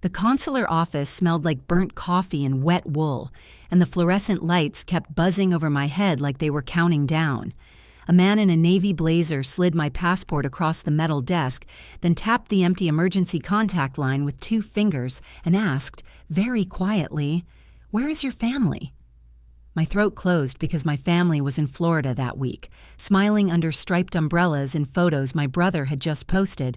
The consular office smelled like burnt coffee and wet wool, and the fluorescent lights kept buzzing over my head like they were counting down. A man in a navy blazer slid my passport across the metal desk, then tapped the empty emergency contact line with 2 fingers and asked, very quietly, "Where is your family?" My throat closed because my family was in Florida that week, smiling under striped umbrellas in photos my brother had just posted,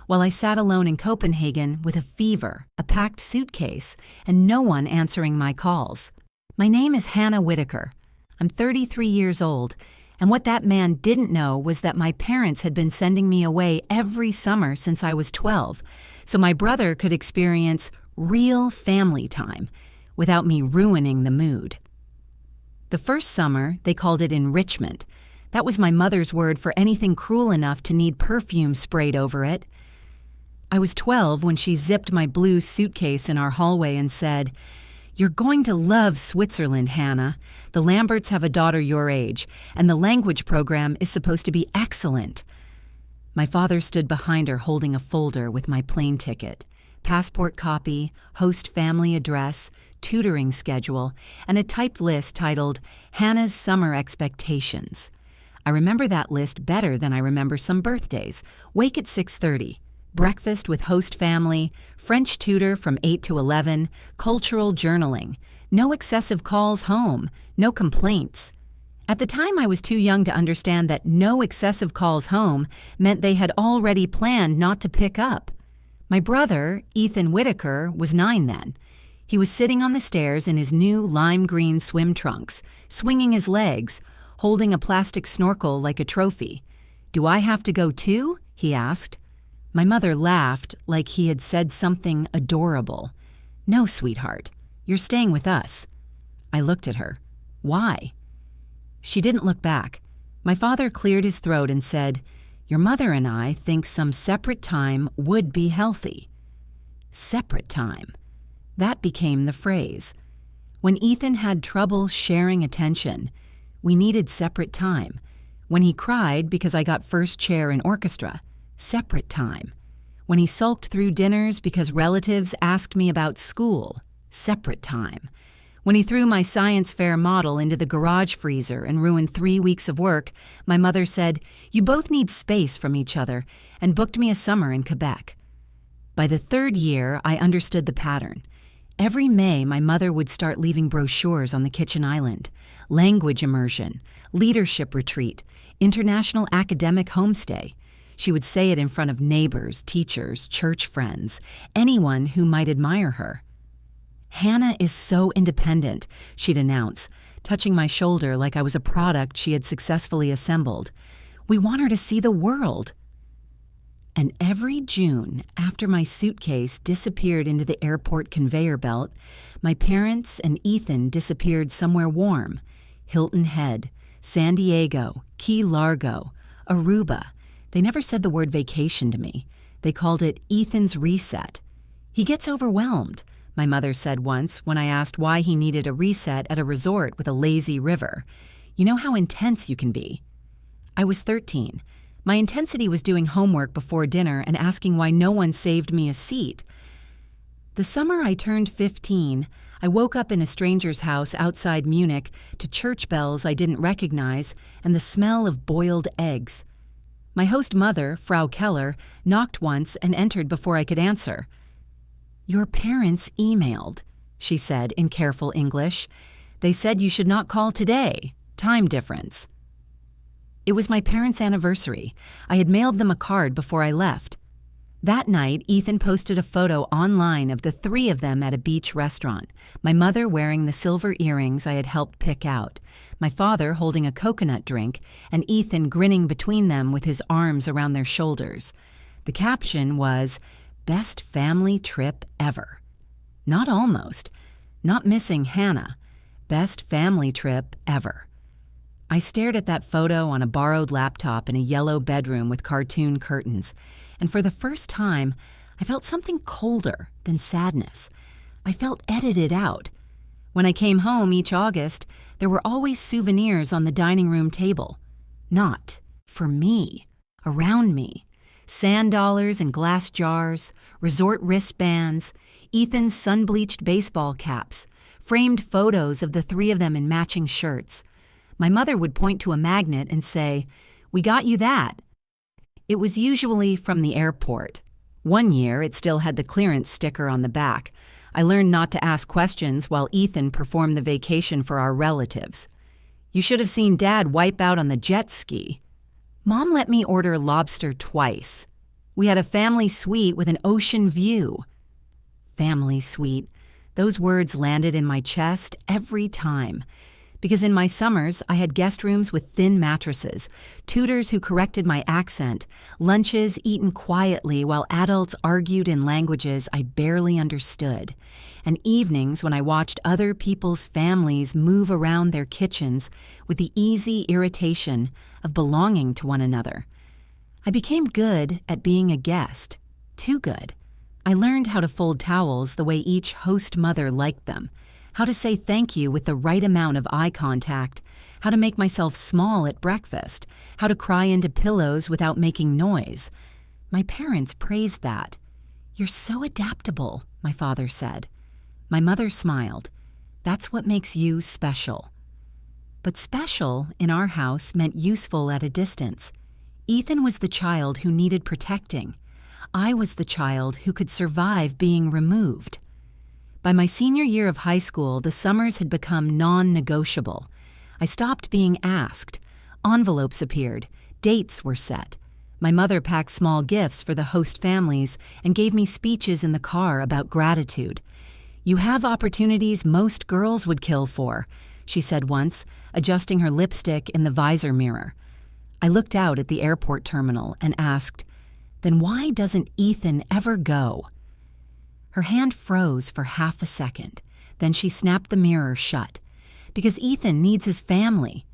while I sat alone in Copenhagen with a fever, a packed suitcase, and no one answering my calls. My name is Hannah Whitaker. I'm 33 years old, and what that man didn't know was that my parents had been sending me away every summer since I was 12, so my brother could experience real family time without me ruining the mood. The first summer, they called it enrichment. That was my mother's word for anything cruel enough to need perfume sprayed over it. I was 12 when she zipped my blue suitcase in our hallway and said, "You're going to love Switzerland, Hannah. The Lamberts have a daughter your age, and the language program is supposed to be excellent." My father stood behind her holding a folder with my plane ticket, passport copy, host family address, tutoring schedule, and a typed list titled Hannah's Summer Expectations. I remember that list better than I remember some birthdays. Wake at 6:30. Breakfast with host family, French tutor from 8 to 11, cultural journaling, no excessive calls home, no complaints. At the time, I was too young to understand that no excessive calls home meant they had already planned not to pick up. My brother, Ethan Whitaker, was 9 then. He was sitting on the stairs in his new lime green swim trunks, swinging his legs, holding a plastic snorkel like a trophy. "Do I have to go too?" he asked. My mother laughed like he had said something adorable. "No, sweetheart, you're staying with us." I looked at her. "Why?" She didn't look back. My father cleared his throat and said, "Your mother and I think some separate time would be healthy." Separate time. That became the phrase. When Ethan had trouble sharing attention, we needed separate time. When he cried because I got first chair in orchestra, separate time. When he sulked through dinners because relatives asked me about school, separate time. When he threw my science fair model into the garage freezer and ruined 3 weeks of work, my mother said, "You both need space from each other," and booked me a summer in Quebec. By the 3rd year, I understood the pattern. Every May, my mother would start leaving brochures on the kitchen island. Language immersion, leadership retreat, international academic homestay. She would say it in front of neighbors, teachers, church friends, anyone who might admire her. "Hannah is so independent," she'd announce, touching my shoulder like I was a product she had successfully assembled. "We want her to see the world." And every June, after my suitcase disappeared into the airport conveyor belt, my parents and Ethan disappeared somewhere warm. Hilton Head, San Diego, Key Largo, Aruba. They never said the word vacation to me. They called it Ethan's reset. "He gets overwhelmed," my mother said once when I asked why he needed a reset at a resort with a lazy river. "You know how intense you can be." I was 13. My intensity was doing homework before dinner and asking why no one saved me a seat. The summer I turned 15, I woke up in a stranger's house outside Munich to church bells I didn't recognize and the smell of boiled eggs. My host mother, Frau Keller, knocked once and entered before I could answer. "Your parents emailed," she said in careful English. "They said you should not call today. Time difference." It was my parents' anniversary. I had mailed them a card before I left. That night, Ethan posted a photo online of the 3 of them at a beach restaurant, my mother wearing the silver earrings I had helped pick out, my father holding a coconut drink, and Ethan grinning between them with his arms around their shoulders. The caption was, "Best family trip ever." Not almost. Not missing Hannah. Best family trip ever. I stared at that photo on a borrowed laptop in a yellow bedroom with cartoon curtains, and for the first time, I felt something colder than sadness. I felt edited out. When I came home each August, there were always souvenirs on the dining room table. Not for me, around me. Sand dollars in glass jars, resort wristbands, Ethan's sun-bleached baseball caps, framed photos of the three of them in matching shirts. My mother would point to a magnet and say, "We got you that." It was usually from the airport. One year, it still had the clearance sticker on the back. I learned not to ask questions while Ethan performed the vacation for our relatives. You should have seen Dad wipe out on the jet ski. Mom let me order lobster twice. We had a family suite with an ocean view. Family suite. Those words landed in my chest every time. Because in my summers, I had guest rooms with thin mattresses, tutors who corrected my accent, lunches eaten quietly while adults argued in languages I barely understood, and evenings when I watched other people's families move around their kitchens with the easy irritation of belonging to one another. I became good at being a guest, too good. I learned how to fold towels the way each host mother liked them, how to say thank you with the right amount of eye contact, how to make myself small at breakfast, how to cry into pillows without making noise. My parents praised that. "You're so adaptable," my father said. My mother smiled. "That's what makes you special." But special in our house meant useful at a distance. Ethan was the child who needed protecting. I was the child who could survive being removed. By my senior year of high school, the summers had become non-negotiable. I stopped being asked. Envelopes appeared. Dates were set. My mother packed small gifts for the host families and gave me speeches in the car about gratitude. "You have opportunities most girls would kill for," she said once, adjusting her lipstick in the visor mirror. I looked out at the airport terminal and asked, "Then why doesn't Ethan ever go?" Her hand froze for half a second. Then she snapped the mirror shut. "Because Ethan needs his family."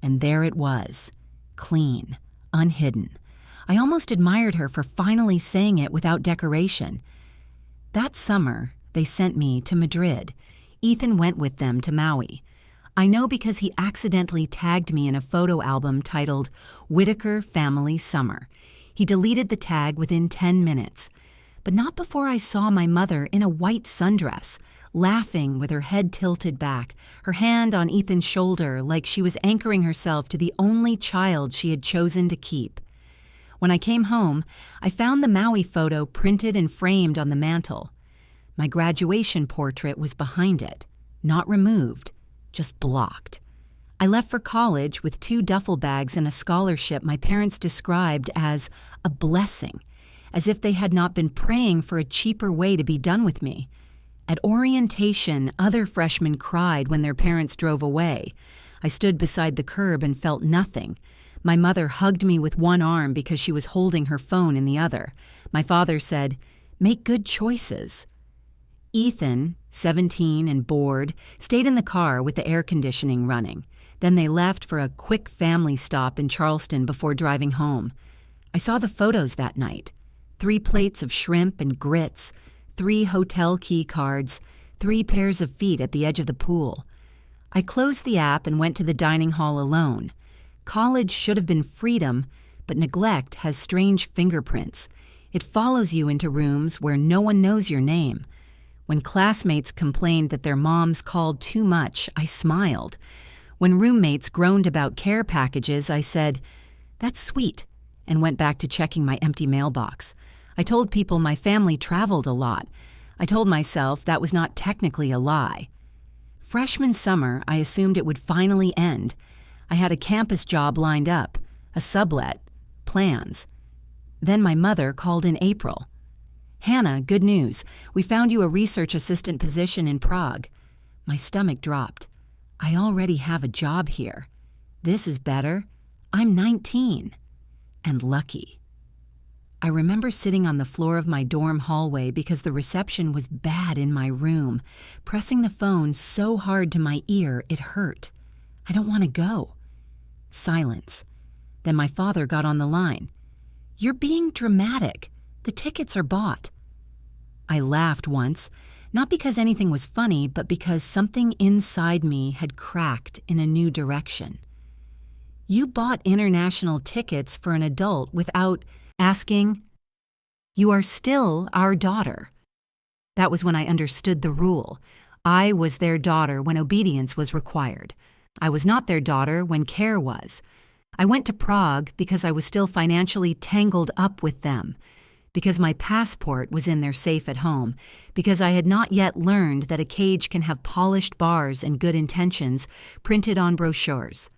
And there it was, clean, unhidden. I almost admired her for finally saying it without decoration. That summer, they sent me to Madrid. Ethan went with them to Maui. I know because he accidentally tagged me in a photo album titled Whitaker Family Summer. He deleted the tag within 10 minutes. But not before I saw my mother in a white sundress, laughing with her head tilted back, her hand on Ethan's shoulder like she was anchoring herself to the only child she had chosen to keep. When I came home, I found the Maui photo printed and framed on the mantel. My graduation portrait was behind it, not removed, just blocked. I left for college with 2 duffel bags and a scholarship my parents described as a blessing, as if they had not been praying for a cheaper way to be done with me. At orientation, other freshmen cried when their parents drove away. I stood beside the curb and felt nothing. My mother hugged me with one arm because she was holding her phone in the other. My father said, "Make good choices." Ethan, 17 and bored, stayed in the car with the air conditioning running. Then they left for a quick family stop in Charleston before driving home. I saw the photos that night. 3 plates of shrimp and grits, 3 hotel key cards, 3 pairs of feet at the edge of the pool. I closed the app and went to the dining hall alone. College should have been freedom, but neglect has strange fingerprints. It follows you into rooms where no one knows your name. When classmates complained that their moms called too much, I smiled. When roommates groaned about care packages, I said, "That's sweet," and went back to checking my empty mailbox. I told people my family traveled a lot. I told myself that was not technically a lie. Freshman summer, I assumed it would finally end. I had a campus job lined up, a sublet, plans. Then my mother called in April. "Hannah, good news. We found you a research assistant position in Prague." My stomach dropped. I already have a job here. This is better. I'm 19. And lucky. I remember sitting on the floor of my dorm hallway because the reception was bad in my room, pressing the phone so hard to my ear it hurt. I don't want to go. Silence. Then my father got on the line. "You're being dramatic. The tickets are bought." I laughed once, not because anything was funny, but because something inside me had cracked in a new direction. "You bought international tickets for an adult without asking. You are still our daughter." That was when I understood the rule. I was their daughter when obedience was required. I was not their daughter when care was. I went to Prague because I was still financially tangled up with them, because my passport was in their safe at home, because I had not yet learned that a cage can have polished bars and good intentions printed on brochures.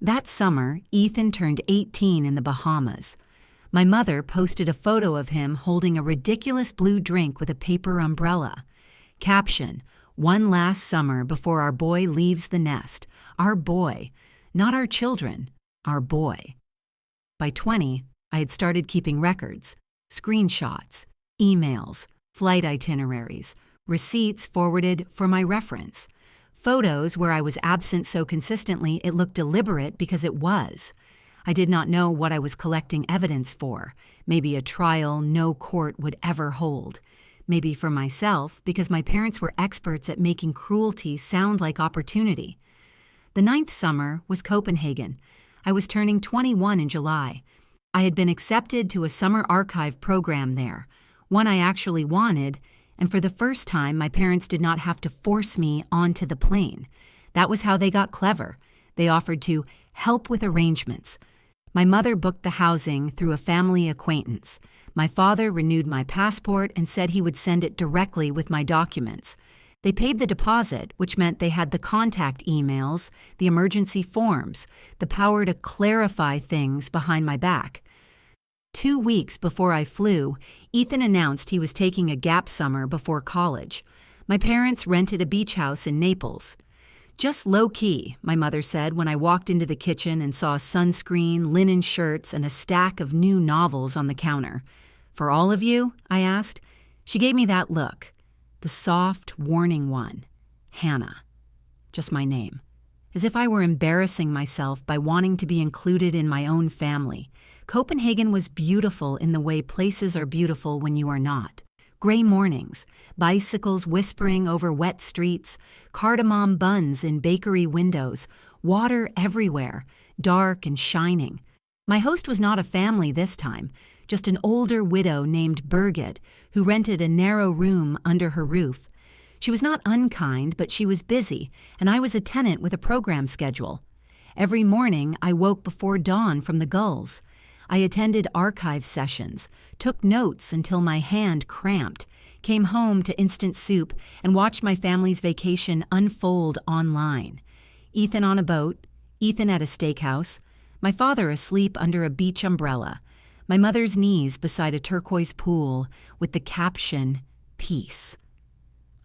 That summer, Ethan turned 18 in the Bahamas. My mother posted a photo of him holding a ridiculous blue drink with a paper umbrella. Caption, "One last summer before our boy leaves the nest." Our boy, not our children, our boy. By 20, I had started keeping records, screenshots, emails, flight itineraries, receipts forwarded for my reference. Photos where I was absent so consistently it looked deliberate because it was. I did not know what I was collecting evidence for. Maybe a trial no court would ever hold. Maybe for myself, because my parents were experts at making cruelty sound like opportunity. The 9th summer was Copenhagen. I was turning 21 in July. I had been accepted to a summer archive program there, one I actually wanted, and for the first time my parents did not have to force me onto the plane. That was how they got clever. They offered to help with arrangements. My mother booked the housing through a family acquaintance. My father renewed my passport and said he would send it directly with my documents. They paid the deposit, which meant they had the contact emails, the emergency forms, the power to clarify things behind my back. 2 weeks before I flew, Ethan announced he was taking a gap summer before college. My parents rented a beach house in Naples. "Just low-key," my mother said when I walked into the kitchen and saw sunscreen, linen shirts, and a stack of new novels on the counter. "For all of you?" I asked. She gave me that look, the soft, warning one. Hannah. Just my name. As if I were embarrassing myself by wanting to be included in my own family. Copenhagen was beautiful in the way places are beautiful when you are not. Gray mornings, bicycles whispering over wet streets, cardamom buns in bakery windows, water everywhere, dark and shining. My host was not a family this time, just an older widow named Birgit, who rented a narrow room under her roof. She was not unkind, but she was busy, and I was a tenant with a program schedule. Every morning, I woke before dawn from the gulls. I attended archive sessions, took notes until my hand cramped, came home to instant soup, and watched my family's vacation unfold online. Ethan on a boat, Ethan at a steakhouse, my father asleep under a beach umbrella, my mother's knees beside a turquoise pool with the caption, "Peace."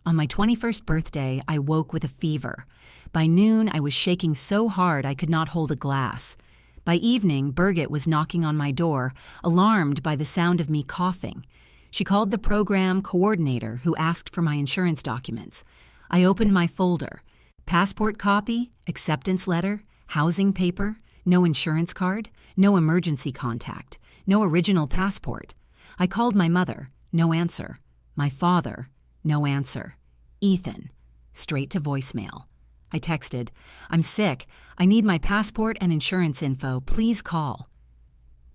On my 21st birthday, I woke with a fever. By noon, I was shaking so hard I could not hold a glass. By evening, Birgit was knocking on my door, alarmed by the sound of me coughing. She called the program coordinator, who asked for my insurance documents. I opened my folder. Passport copy, acceptance letter, housing paper, no insurance card, no emergency contact, no original passport. I called my mother, no answer. My father, no answer. Ethan, straight to voicemail. I texted, "I'm sick. I need my passport and insurance info. Please call."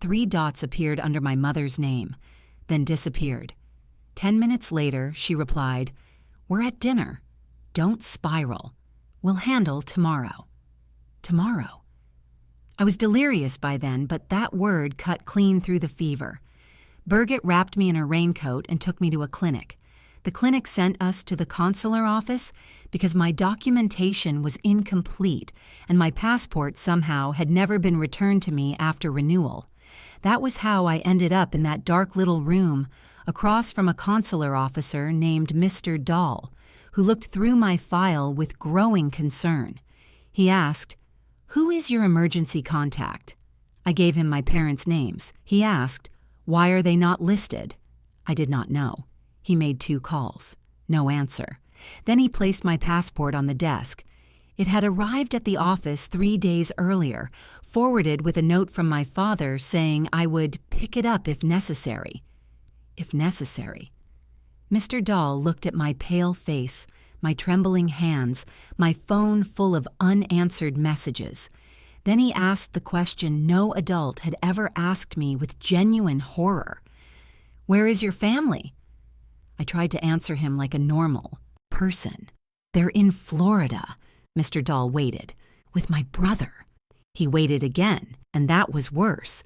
3 dots appeared under my mother's name, then disappeared. 10 minutes later, she replied, "We're at dinner. Don't spiral. We'll handle tomorrow." Tomorrow. I was delirious by then, but that word cut clean through the fever. Birgit wrapped me in her raincoat and took me to a clinic. The clinic sent us to the consular office because my documentation was incomplete and my passport somehow had never been returned to me after renewal. That was how I ended up in that dark little room across from a consular officer named Mr. Dahl, who looked through my file with growing concern. He asked, "Who is your emergency contact?" I gave him my parents' names. He asked, "Why are they not listed?" I did not know. He made 2 calls. No answer. Then he placed my passport on the desk. It had arrived at the office 3 days earlier, forwarded with a note from my father saying I would pick it up if necessary. If necessary. Mr. Dahl looked at my pale face, my trembling hands, my phone full of unanswered messages. Then he asked the question no adult had ever asked me with genuine horror. "Where is your family?" I tried to answer him like a normal person. "They're in Florida." Mr. Dahl waited. "With my brother." He waited again, and that was worse.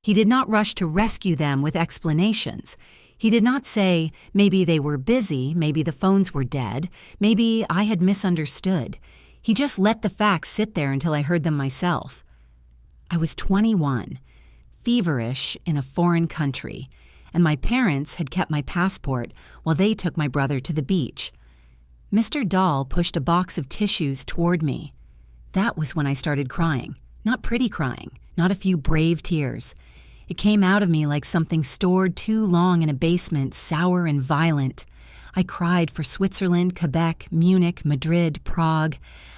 He did not rush to rescue them with explanations. He did not say, maybe they were busy, maybe the phones were dead, maybe I had misunderstood. He just let the facts sit there until I heard them myself. I was 21, feverish in a foreign country, and my parents had kept my passport while they took my brother to the beach. Mr. Dahl pushed a box of tissues toward me. That was when I started crying. Not pretty crying, not a few brave tears. It came out of me like something stored too long in a basement, sour and violent. I cried for Switzerland, Quebec, Munich, Madrid, Prague.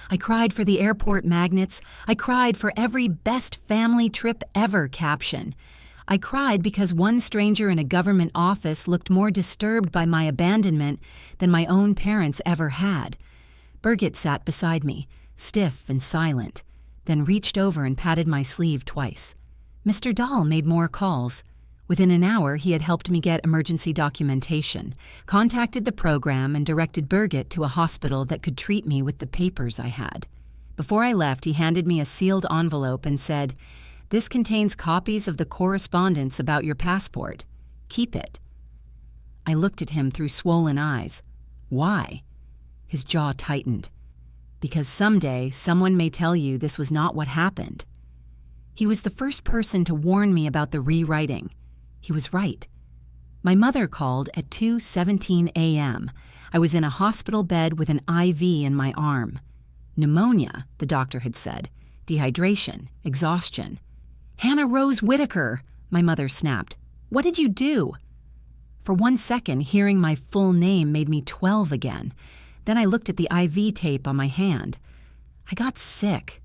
I cried for the airport magnets. I cried for every best family trip ever caption. I cried because one stranger in a government office looked more disturbed by my abandonment than my own parents ever had. Birgit sat beside me, stiff and silent, then reached over and patted my sleeve twice. Mr. Dahl made more calls. Within an hour, he had helped me get emergency documentation, contacted the program, and directed Birgit to a hospital that could treat me with the papers I had. Before I left, he handed me a sealed envelope and said, "This contains copies of the correspondence about your passport. Keep it." I looked at him through swollen eyes. "Why?" His jaw tightened. "Because someday someone may tell you this was not what happened." He was the first person to warn me about the rewriting. He was right. My mother called at 2:17 a.m. I was in a hospital bed with an IV in my arm. Pneumonia, the doctor had said. Dehydration, exhaustion. "Hannah Rose Whitaker," my mother snapped. "What did you do?" For 1 second, hearing my full name made me 12 again. Then I looked at the IV tape on my hand. I got sick.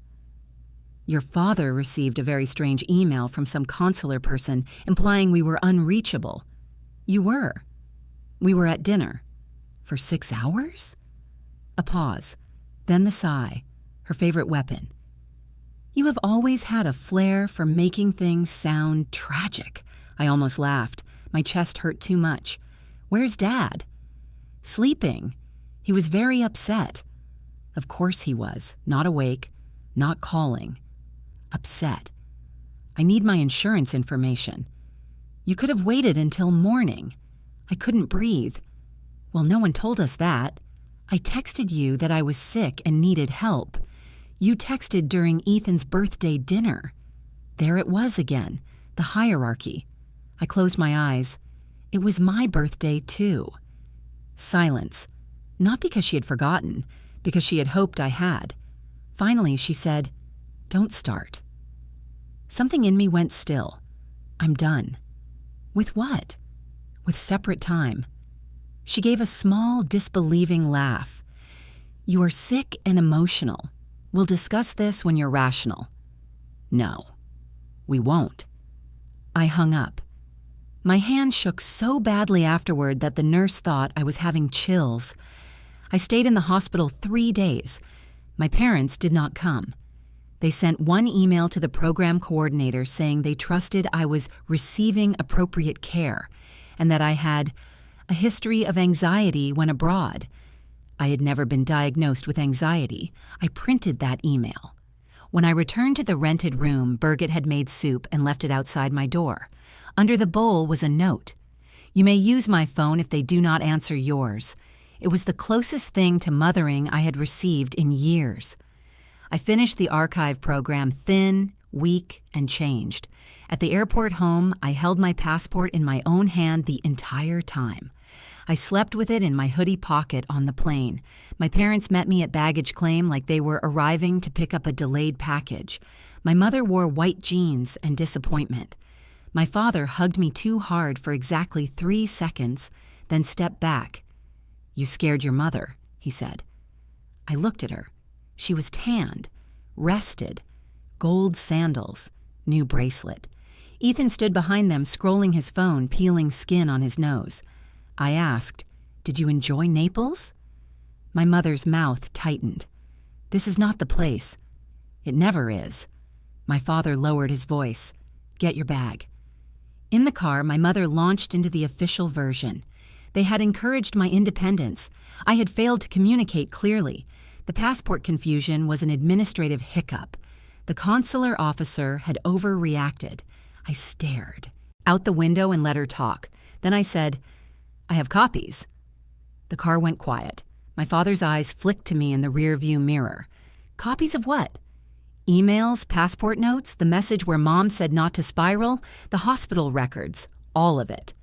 "Your father received a very strange email from some consular person implying we were unreachable." "You were." "We were at dinner." "For 6 hours?" A pause, then the sigh, her favorite weapon. "You have always had a flair for making things sound tragic." I almost laughed. My chest hurt too much. "Where's Dad?" "Sleeping. He was very upset." Of course he was, not awake, not calling. Upset. "I need my insurance information." "You could have waited until morning." "I couldn't breathe." "Well, no one told us that." "I texted you that I was sick and needed help." "You texted during Ethan's birthday dinner." There it was again, the hierarchy. I closed my eyes. It was my birthday, too. Silence. Not because she had forgotten, because she had hoped I had. Finally, she said, "Don't start." Something in me went still. I'm done. With what? With separate time. She gave a small, disbelieving laugh. "You are sick and emotional. We'll discuss this when you're rational." "No, we won't." I hung up. My hand shook so badly afterward that the nurse thought I was having chills. I stayed in the hospital 3 days. My parents did not come. They sent one email to the program coordinator saying they trusted I was receiving appropriate care and that I had a history of anxiety when abroad. I had never been diagnosed with anxiety. I printed that email. When I returned to the rented room, Birgit had made soup and left it outside my door. Under the bowl was a note. "You may use my phone if they do not answer yours." It was the closest thing to mothering I had received in years. I finished the archive program thin, weak, and changed. At the airport home, I held my passport in my own hand the entire time. I slept with it in my hoodie pocket on the plane. My parents met me at baggage claim like they were arriving to pick up a delayed package. My mother wore white jeans and disappointment. My father hugged me too hard for exactly 3 seconds, then stepped back. "You scared your mother," he said. I looked at her. She was tanned, rested, gold sandals, new bracelet. Ethan stood behind them, scrolling his phone, peeling skin on his nose. I asked, "Did you enjoy Naples?" My mother's mouth tightened. "This is not the place." "It never is." My father lowered his voice. "Get your bag." In the car, my mother launched into the official version. They had encouraged my independence. I had failed to communicate clearly. The passport confusion was an administrative hiccup. The consular officer had overreacted. I stared out the window and let her talk. Then I said, "I have copies." The car went quiet. My father's eyes flicked to me in the rearview mirror. Copies of what? Emails, passport notes, the message where Mom said not to spiral, the hospital records, all of it.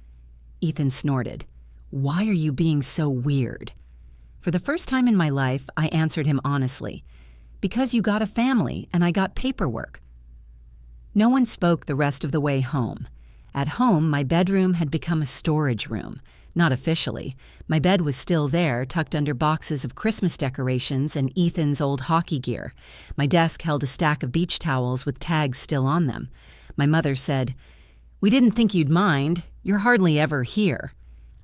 Ethan snorted. "Why are you being so weird?" For the first time in my life, I answered him honestly. "Because you got a family and I got paperwork." No one spoke the rest of the way home. At home, my bedroom had become a storage room. Not officially. My bed was still there, tucked under boxes of Christmas decorations and Ethan's old hockey gear. My desk held a stack of beach towels with tags still on them. My mother said, "We didn't think you'd mind. You're hardly ever here."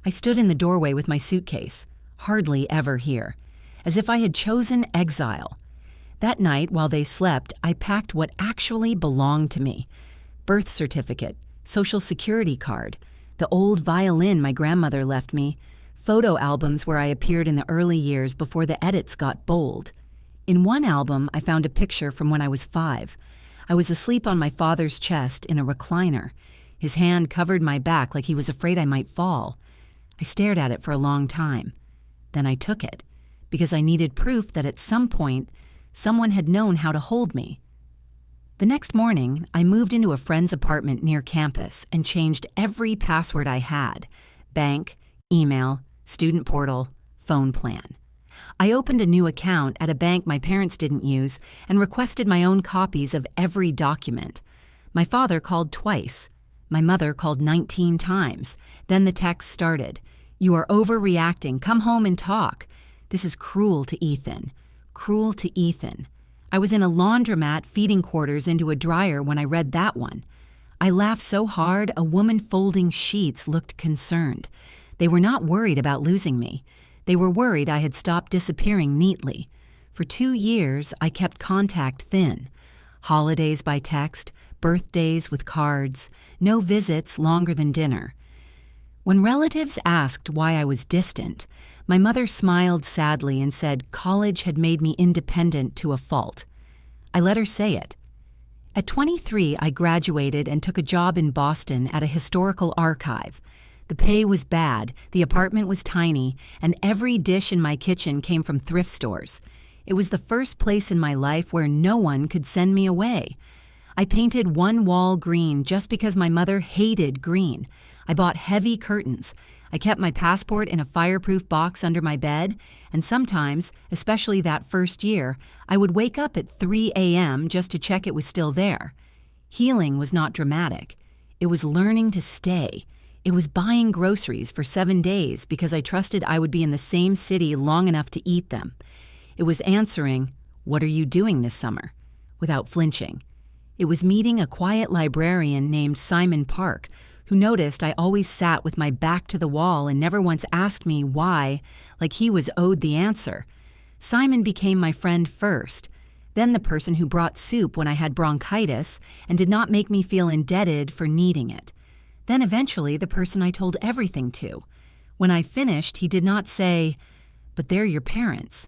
I stood in the doorway with my suitcase. Hardly ever here. As if I had chosen exile. That night, while they slept, I packed what actually belonged to me. Birth certificate, social security card, the old violin my grandmother left me, photo albums where I appeared in the early years before the edits got bold. In one album, I found a picture from when I was 5. I was asleep on my father's chest in a recliner. His hand covered my back like he was afraid I might fall. I stared at it for a long time. Then I took it, because I needed proof that at some point, someone had known how to hold me. The next morning, I moved into a friend's apartment near campus and changed every password I had: bank, email, student portal, phone plan. I opened a new account at a bank my parents didn't use and requested my own copies of every document. My father called twice. My mother called 19 times. Then the text started. "You are overreacting. Come home and talk. This is cruel to Ethan. Cruel to Ethan." I was in a laundromat feeding quarters into a dryer when I read that one. I laughed so hard a woman folding sheets looked concerned. They were not worried about losing me. They were worried I had stopped disappearing neatly. For 2 years, I kept contact thin. Holidays by text, birthdays with cards, no visits longer than dinner. When relatives asked why I was distant, my mother smiled sadly and said college had made me independent to a fault. I let her say it. At 23, I graduated and took a job in Boston at a historical archive. The pay was bad, the apartment was tiny, and every dish in my kitchen came from thrift stores. It was the first place in my life where no one could send me away. I painted one wall green just because my mother hated green. I bought heavy curtains. I kept my passport in a fireproof box under my bed, and sometimes, especially that first year, I would wake up at 3 a.m. just to check it was still there. Healing was not dramatic. It was learning to stay. It was buying groceries for 7 days because I trusted I would be in the same city long enough to eat them. It was answering, "What are you doing this summer?" without flinching. It was meeting a quiet librarian named Simon Park, who noticed I always sat with my back to the wall and never once asked me why, like he was owed the answer. Simon became my friend first, then the person who brought soup when I had bronchitis and did not make me feel indebted for needing it. Then eventually the person I told everything to. When I finished, he did not say, "But they're your parents."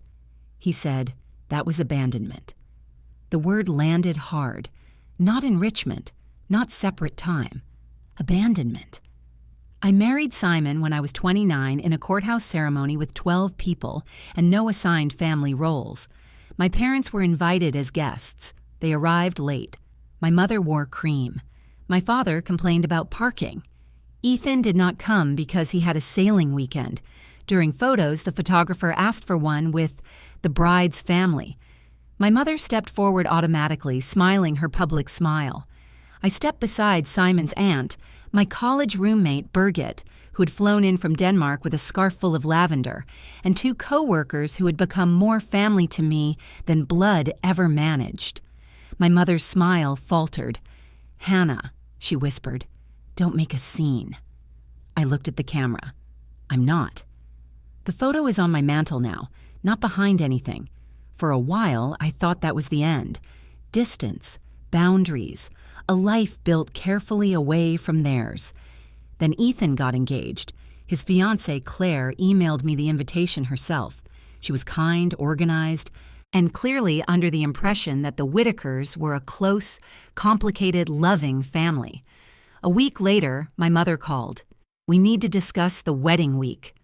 He said, "That was abandonment." The word landed hard. Not enrichment, not separate time. Abandonment. I married Simon when I was 29 in a courthouse ceremony with 12 people and no assigned family roles. My parents were invited as guests. They arrived late. My mother wore cream. My father complained about parking. Ethan did not come because he had a sailing weekend. During photos, the photographer asked for one with the bride's family. My mother stepped forward automatically, smiling her public smile. I stepped beside Simon's aunt, my college roommate, Birgit, who had flown in from Denmark with a scarf full of lavender, and 2 co-workers who had become more family to me than blood ever managed. My mother's smile faltered. "Hannah," she whispered, "don't make a scene." I looked at the camera. I'm not. The photo is on my mantle now, not behind anything. For a while, I thought that was the end. Distance, boundaries, a life built carefully away from theirs. Then Ethan got engaged. His fiancée, Claire, emailed me the invitation herself. She was kind, organized, and clearly under the impression that the Whitakers were a close, complicated, loving family. A week later, my mother called. We need to discuss the wedding week.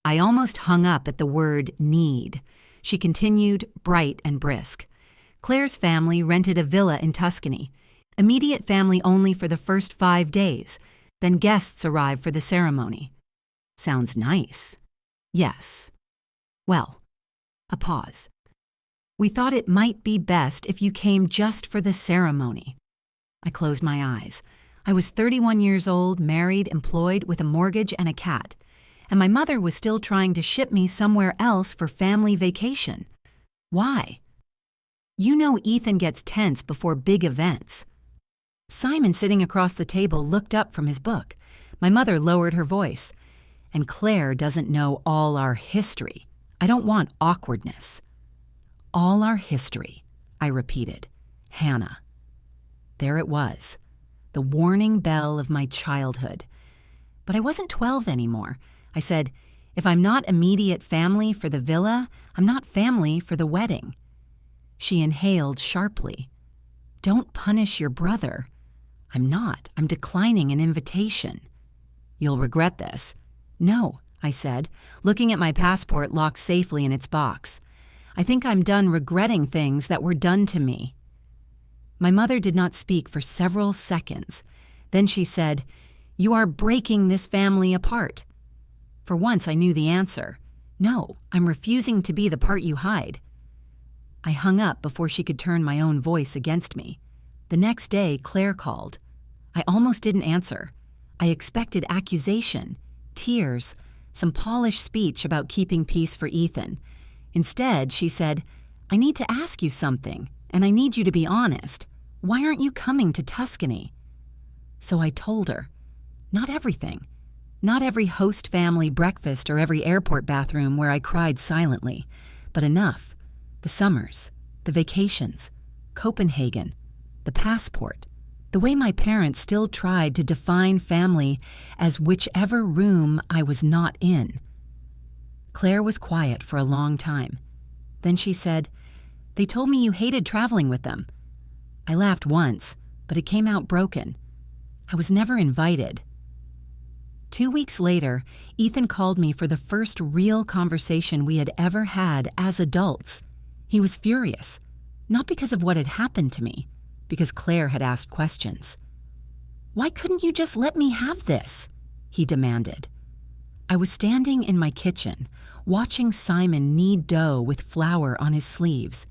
I almost hung up at the word need. She continued, bright and brisk. Claire's family rented a villa in Tuscany. Immediate family only for the first 5 days. Then guests arrive for the ceremony. Sounds nice. Yes. Well, a pause. We thought it might be best if you came just for the ceremony. I closed my eyes. I was 31 years old, married, employed, with a mortgage and a cat. And my mother was still trying to ship me somewhere else for family vacation. Why? You know Ethan gets tense before big events. Simon, sitting across the table, looked up from his book. My mother lowered her voice. And Claire doesn't know all our history. I don't want awkwardness. All our history, I repeated. Hannah. There it was, the warning bell of my childhood. But I wasn't 12 anymore. I said, if I'm not immediate family for the villa, I'm not family for the wedding. She inhaled sharply. Don't punish your brother. I'm not. I'm declining an invitation. You'll regret this. No, I said, looking at my passport locked safely in its box. I think I'm done regretting things that were done to me. My mother did not speak for several seconds. Then she said, You are breaking this family apart. For once I knew the answer. No, I'm refusing to be the part you hide. I hung up before she could turn my own voice against me. The next day, Claire called. I almost didn't answer. I expected accusation, tears, some polished speech about keeping peace for Ethan. Instead, she said, I need to ask you something, and I need you to be honest. Why aren't you coming to Tuscany? So I told her. Not everything. Not every host family breakfast or every airport bathroom where I cried silently, but enough. The summers, the vacations, Copenhagen, the passport, the way my parents still tried to define family as whichever room I was not in. Claire was quiet for a long time. Then she said, They told me you hated traveling with them. I laughed once, but it came out broken. I was never invited. 2 weeks later, Ethan called me for the first real conversation we had ever had as adults. He was furious, not because of what had happened to me, because Claire had asked questions. Why couldn't you just let me have this? He demanded. I was standing in my kitchen, watching Simon knead dough with flour on his sleeves.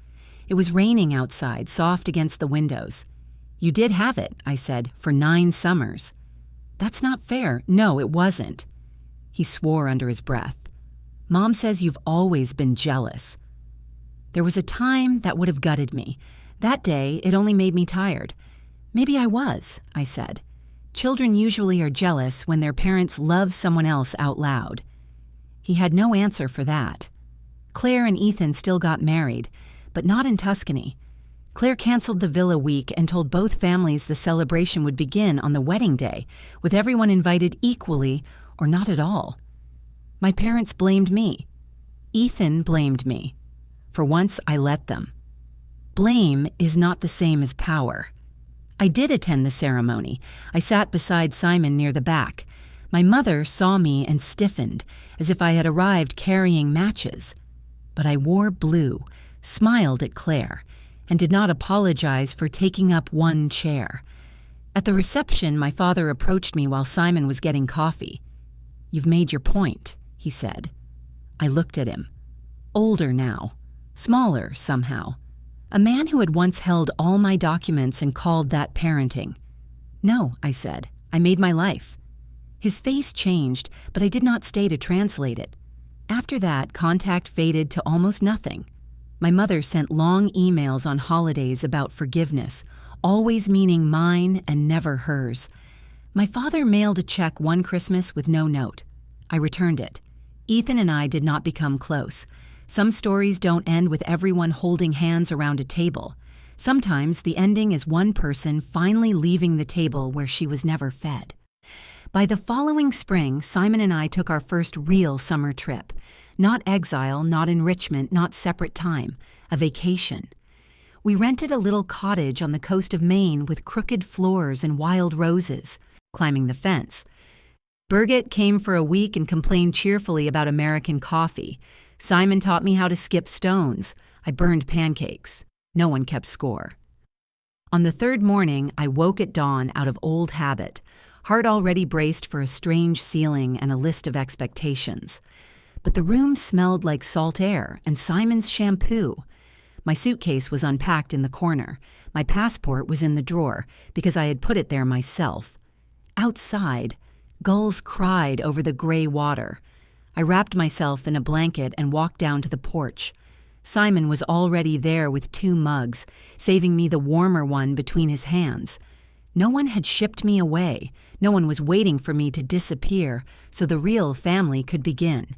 It was raining outside, soft against the windows. You did have it, I said, for 9 summers. That's not fair. No, it wasn't. He swore under his breath. Mom says you've always been jealous. There was a time that would have gutted me. That day, it only made me tired. Maybe I was, I said. Children usually are jealous when their parents love someone else out loud. He had no answer for that. Claire and Ethan still got married, but not in Tuscany. Claire canceled the villa week and told both families the celebration would begin on the wedding day, with everyone invited equally or not at all. My parents blamed me. Ethan blamed me. For once, I let them. Blame is not the same as power. I did attend the ceremony. I sat beside Simon near the back. My mother saw me and stiffened, as if I had arrived carrying matches. But I wore blue, smiled at Claire, and did not apologize for taking up one chair. At the reception, my father approached me while Simon was getting coffee. You've made your point, he said. I looked at him. Older now, smaller somehow. A man who had once held all my documents and called that parenting. No, I said. I made my life. His face changed, but I did not stay to translate it. After that, contact faded to almost nothing. My mother sent long emails on holidays about forgiveness, always meaning mine and never hers. My father mailed a check one Christmas with no note. I returned it. Ethan and I did not become close. Some stories don't end with everyone holding hands around a table. Sometimes the ending is one person finally leaving the table where she was never fed. By the following spring, Simon and I took our first real summer trip. Not exile, not enrichment, not separate time. A vacation. We rented a little cottage on the coast of Maine with crooked floors and wild roses, climbing the fence. Birgit came for a week and complained cheerfully about American coffee. Simon taught me how to skip stones. I burned pancakes. No one kept score. On the third morning, I woke at dawn out of old habit, heart already braced for a strange ceiling and a list of expectations. But the room smelled like salt air and Simon's shampoo. My suitcase was unpacked in the corner. My passport was in the drawer because I had put it there myself. Outside, gulls cried over the gray water. I wrapped myself in a blanket and walked down to the porch. Simon was already there with 2 mugs, saving me the warmer one between his hands. No one had shipped me away. No one was waiting for me to disappear so the real family could begin.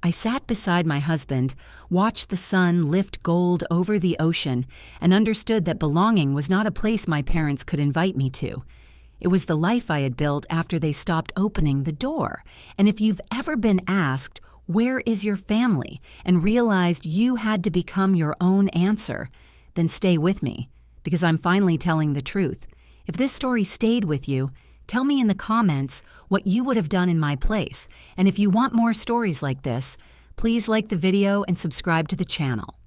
I sat beside my husband, watched the sun lift gold over the ocean, and understood that belonging was not a place my parents could invite me to. It was the life I had built after they stopped opening the door. And if you've ever been asked, "Where is your family?" and realized you had to become your own answer, then stay with me, because I'm finally telling the truth. If this story stayed with you, tell me in the comments what you would have done in my place. And if you want more stories like this, please like the video and subscribe to the channel.